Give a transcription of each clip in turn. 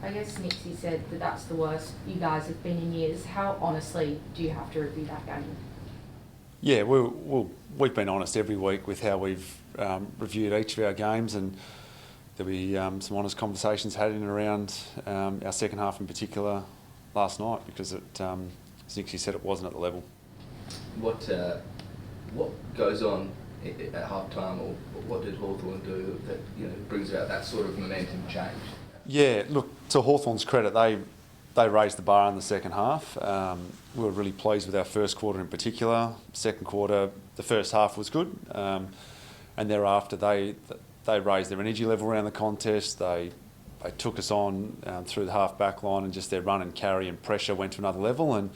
I guess Nixie said that that's the worst you guys have been in years. How honestly do you have to review that game? Yeah, we've been honest every week with how we've reviewed each of our games, and there'll be some honest conversations had in and around our second half in particular last night, because as Nixie said, it wasn't at the level. What goes on at half time, or what did Hawthorn do that brings about that sort of momentum change? Yeah, look, to Hawthorn's credit, they raised the bar in the second half. We were really pleased with our first quarter in particular. Second quarter, the first half was good, and thereafter they raised their energy level around the contest. They took us on through the half back line, and just their run and carry and pressure went to another level, and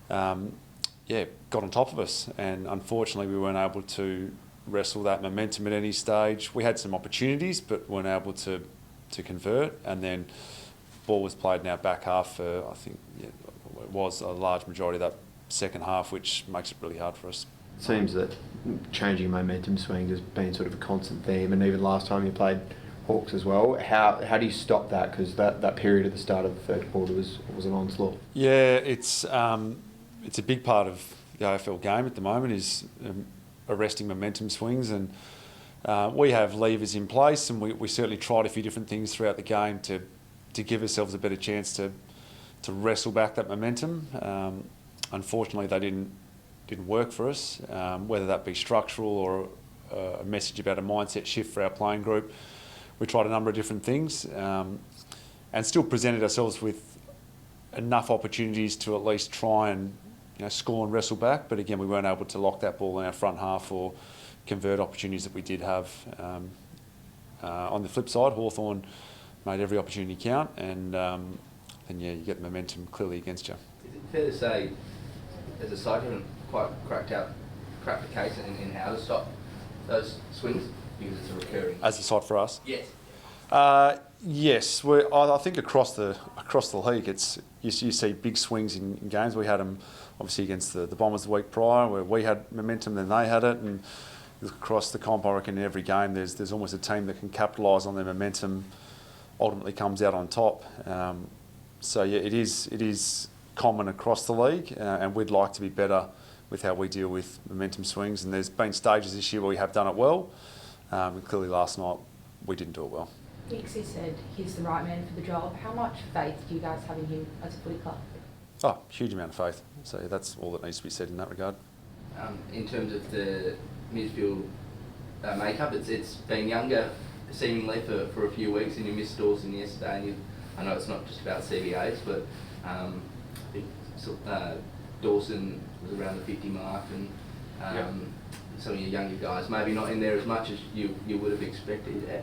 got on top of us. And unfortunately, we weren't able to wrestle that momentum at any stage. We had some opportunities, but weren't able to convert. And then ball was played in our back half for, I think, it was a large majority of that second half, which makes it really hard for us. It seems that changing momentum swings has been sort of a constant theme, and even last time you played Hawks as well. How do you stop that? Because that period at the start of the third quarter was an onslaught. Yeah, it's a big part of the AFL game at the moment, is arresting momentum swings, and we have levers in place, and we certainly tried a few different things throughout the game to give ourselves a better chance to wrestle back that momentum. Unfortunately, they didn't work for us, whether that be structural or a message about a mindset shift for our playing group. We tried a number of different things, and still presented ourselves with enough opportunities to at least try and score and wrestle back. But again, we weren't able to lock that ball in our front half or convert opportunities that we did have. On the flip side, Hawthorn made every opportunity count, and you get the momentum clearly against you. Is it fair to say, as a side, you haven't quite cracked the case in how to stop those swings, because it's a recurring? As a side for us? Yes. Yes, I think across the league, you see big swings in games. We had them obviously against the Bombers the week prior, where we had momentum, then they had it, and across the comp, I reckon in every game there's almost a team that can capitalise on their momentum, ultimately comes out on top. So yeah, it is common across the league, and we'd like to be better with how we deal with momentum swings. And there's been stages this year where we have done it well, and clearly last night we didn't do it well. Nixie said he's the right man for the job. How much faith do you guys have in him as a footy club? Oh, huge amount of faith. So that's all that needs to be said in that regard. In terms of the midfield makeup, it's been younger seemingly for a few weeks, and you missed Dawson yesterday. And I know it's not just about CBAs, but I think Dawson was around the 50 mark, and some of your younger guys maybe not in there as much as you would have expected.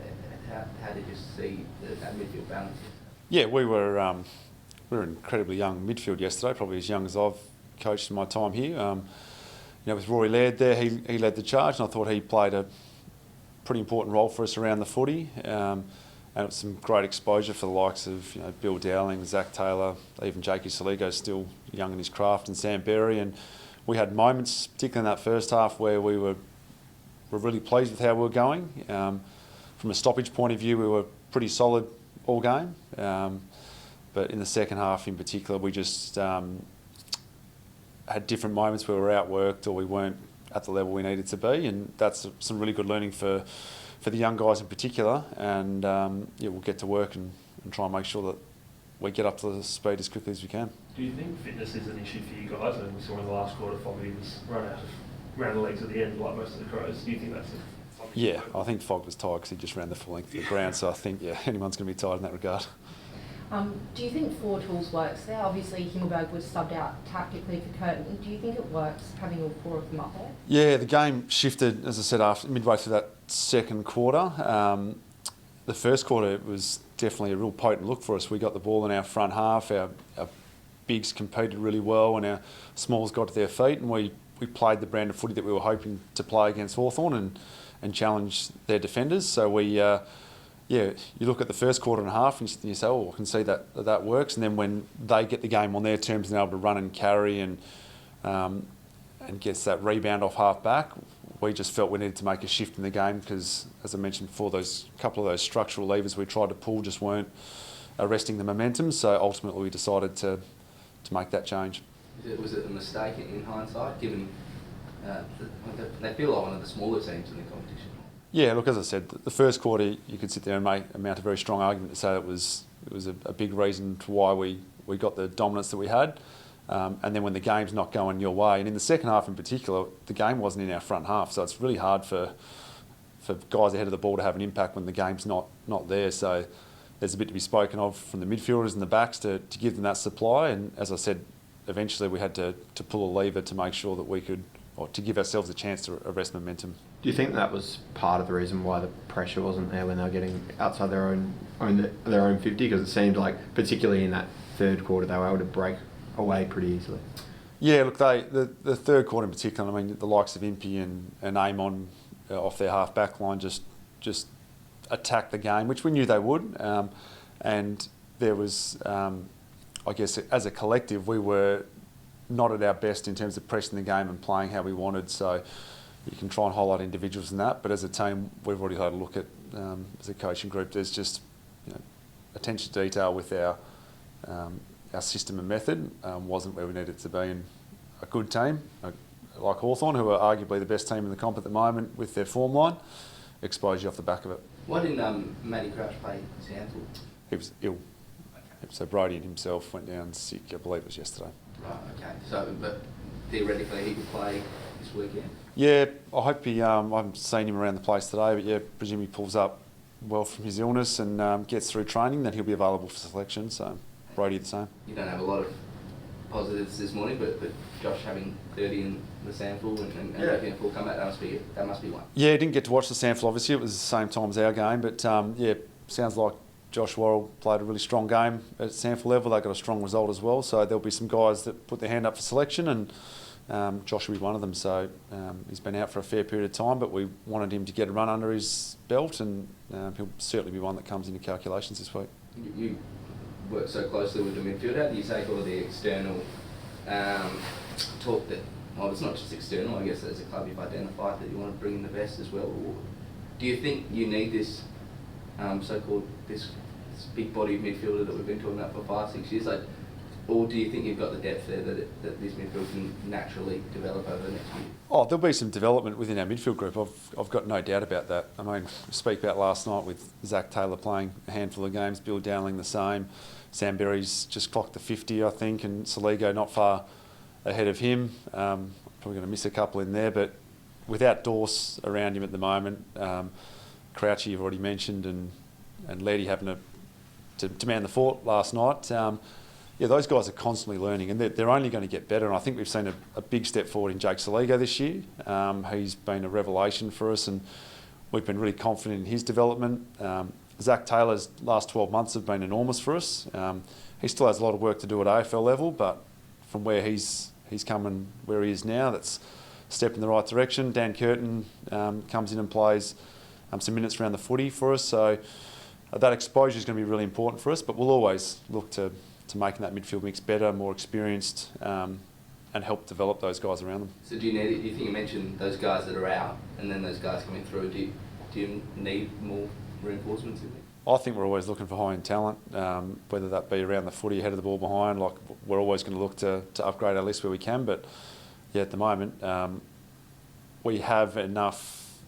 How did you see that midfield balance? Yeah, we were incredibly young midfield yesterday, probably as young as I've coached in my time here. With Rory Laird there, he led the charge, and I thought he played a pretty important role for us around the footy. And it was some great exposure for the likes of Bill Dowling, Zach Taylor, even Jakey Saligo, still young in his craft, and Sam Berry. And we had moments, particularly in that first half, where we were really pleased with how we were going. From a stoppage point of view, we were pretty solid all game. But in the second half in particular, we just had different moments where we were outworked or we weren't at the level we needed to be. And that's some really good learning for the young guys in particular. And we'll get to work and try and make sure that we get up to the speed as quickly as we can. Do you think fitness is an issue for you guys? And we saw in the last quarter, Foggy was ran the legs at the end like most of the Crows. Do you think that's Yeah, I think Fogg was tired because he just ran the full length of the ground. So I think, anyone's going to be tired in that regard. Do you think four tools works there? Obviously, Himmelberg was subbed out tactically for Curtin. Do you think it works having all four of them up there? Yeah, the game shifted, as I said, midway through that second quarter. The first quarter, it was definitely a real potent look for us. We got the ball in our front half. Our bigs competed really well, and our smalls got to their feet, and we played the brand of footy that we were hoping to play against Hawthorn and challenge their defenders. So you look at the first quarter and a half and you say, I can see that works. And then when they get the game on their terms and they're able to run and carry and gets that rebound off half back, we just felt we needed to make a shift in the game because, as I mentioned before, those couple of those structural levers we tried to pull just weren't arresting the momentum. So ultimately we decided to make that change. Was it a mistake in hindsight, given they feel like one of the smaller teams in the competition? Yeah, look, as I said, the first quarter you could sit there and mount a very strong argument to say it was a big reason to why we got the dominance that we had. And then when the game's not going your way, and in the second half in particular, the game wasn't in our front half, so it's really hard for guys ahead of the ball to have an impact when the game's not there. So there's a bit to be spoken of from the midfielders and the backs to give them that supply. And as I said, eventually we had to pull a lever to make sure that we could, or to give ourselves a chance to arrest momentum. Do you think that was part of the reason why the pressure wasn't there when they were getting outside their own 50? Because it seemed like, particularly in that third quarter, they were able to break away pretty easily. Yeah, look, the third quarter in particular, I mean, the likes of Impey and Amon off their half back line just attacked the game, which we knew they would. And there was, I guess, as a collective, we were not at our best in terms of pressing the game and playing how we wanted. So you can try and highlight individuals in that, but as a team, we've already had a look at, as a coaching group, there's just attention to detail with our system and method wasn't where we needed to be. And a good team like Hawthorn, who are arguably the best team in the comp at the moment with their form line, expose you off the back of it. Why didn't Matty Crouch play Sanford? He was ill. So Brody and himself went down sick, I believe it was yesterday. Right, okay. So, but theoretically he could play this weekend? Yeah, I hope he, I haven't seen him around the place today, but yeah, presume he pulls up well from his illness and gets through training, then he'll be available for selection. So Brody the same. You don't have a lot of positives this morning, but Josh having 30 in the sample and making a full comeback, that must be one. Yeah, didn't get to watch the sample obviously, it was the same time as our game, but yeah, sounds like Josh Worrell played a really strong game at sample level. They got a strong result as well, so there'll be some guys that put their hand up for selection, and Josh will be one of them. So he's been out for a fair period of time, but we wanted him to get a run under his belt, and he'll certainly be one that comes into calculations this week. You work so closely with the midfield. How do you take all the external talk that, well, it's not just external, I guess as a club you've identified that you want to bring in the best as well? Or do you think you need this so-called this big body midfielder that we've been talking about for 5-6 years? Like, or do you think you've got the depth there that this midfield can naturally develop over the next year? Oh, there'll be some development within our midfield group. I've got no doubt about that. I mean, we speak about last night with Zach Taylor playing a handful of games, Bill Dowling the same. Sam Berry's just clocked the 50, I think, and Saligo not far ahead of him. Probably going to miss a couple in there, but without Dorse around him at the moment, Crouchy you've already mentioned, and Leddy having to man the fort last night. Yeah, those guys are constantly learning, and they're only going to get better. And I think we've seen a big step forward in Jake Saligo this year. He's been a revelation for us, and we've been really confident in his development. Zach Taylor's last 12 months have been enormous for us. He still has a lot of work to do at AFL level, but from where he's come and where he is now, that's a step in the right direction. Dan Curtin comes in and plays some minutes around the footy for us, so that exposure is going to be really important for us, but we'll always look to making that midfield mix better, more experienced, and help develop those guys around them. So do you think you mentioned those guys that are out and then those guys coming through, do you need more reinforcements in there? I think we're always looking for high-end talent, whether that be around the footy, ahead of the ball, behind. Like, we're always going to look to upgrade our list where we can, but yeah, at the moment we have enough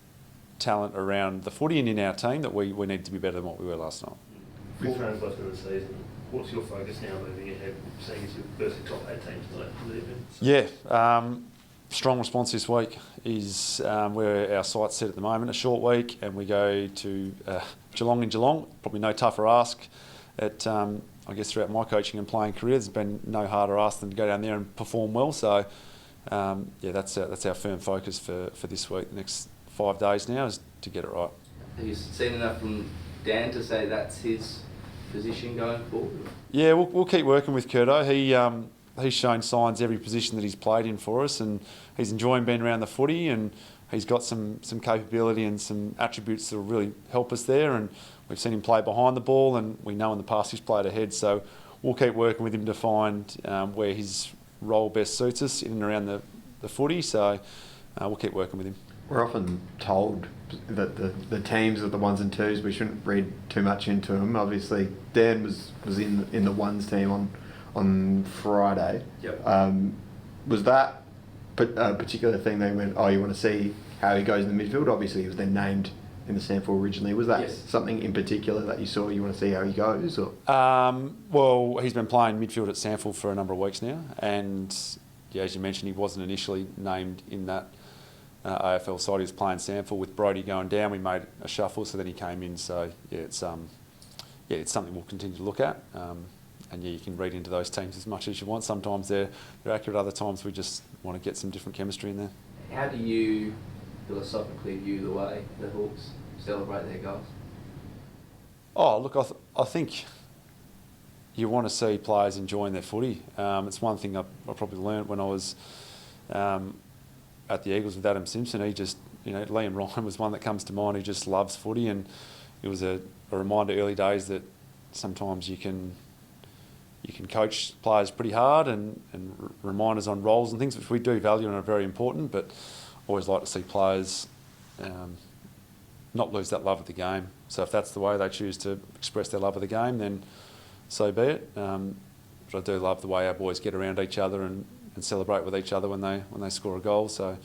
talent around the footy and in our team that we need to be better than what we were last night. 4 rounds left in the season. What's your focus now moving ahead, seeing as you're versing top 8 teams tonight? Yeah, strong response this week is where our sight's set at the moment. A short week, and we go to Geelong in Geelong. Probably no tougher ask I guess throughout my coaching and playing career. There's been no harder ask than to go down there and perform well. So yeah, that's our firm focus for this week. The next 5 days now is to get it right. Have you seen enough from Dan to say that's his position going forward? Yeah, we'll keep working with Curto. He's shown signs every position that he's played in for us, and he's enjoying being around the footy, and he's got some capability and some attributes that will really help us there, and we've seen him play behind the ball, and we know in the past he's played ahead, so we'll keep working with him to find where his role best suits us in and around the footy, so we'll keep working with him. We're often told that the teams are the ones and twos. We shouldn't read too much into them. Obviously, Dan was in the ones team on Friday. Yep. Was that a particular thing they went, oh, you want to see how he goes in the midfield? Obviously, he was then named in the sample originally. Was that something in particular that you saw you want to see how he goes? Or? Well, he's been playing midfield at Sample for a number of weeks now, and yeah, as you mentioned, he wasn't initially named in that AFL side. He was playing Sample with Brody going down. We made a shuffle, so then he came in. So yeah, it's something we'll continue to look at. And yeah, you can read into those teams as much as you want. Sometimes they're accurate. Other times we just want to get some different chemistry in there. How do you philosophically view the way the Hawks celebrate their goals? Oh, look, I think you want to see players enjoying their footy. It's one thing I probably learned when I was at the Eagles with Adam Simpson. He just, Liam Ryan was one that comes to mind who just loves footy, and it was a reminder early days that sometimes you can coach players pretty hard and reminders on roles and things, which we do value and are very important, but always like to see players not lose that love of the game. So if that's the way they choose to express their love of the game, then so be it. But I do love the way our boys get around each other and celebrate with each other when they score a goal. So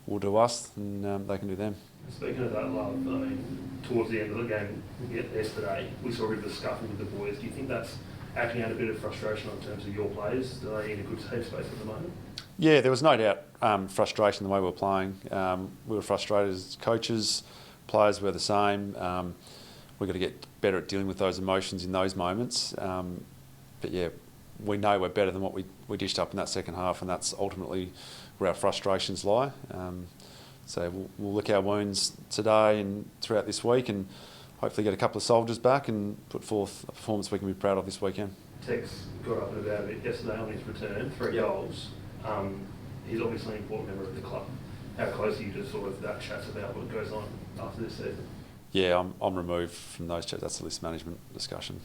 we'll do us and they can do them. Speaking of that love, I mean, towards the end of the game yesterday, we saw a bit of a scuffle with the boys. Do you think that's acting out a bit of frustration in terms of your players? Are they in a good safe space at the moment? Yeah, there was no doubt frustration the way we were playing. We were frustrated as coaches, players were the same. We've got to get better at dealing with those emotions in those moments. But yeah, we know we're better than what we dished up in that second half, and that's ultimately where our frustrations lie. So we'll lick our wounds today and throughout this week, and hopefully get a couple of soldiers back and put forth a performance we can be proud of this weekend. Tex got up and about it yesterday on his return, 3 goals. He's obviously an important member of the club. How close are you to sort of that chat about what goes on after this season? Yeah, I'm removed from those chats. That's a list management discussion.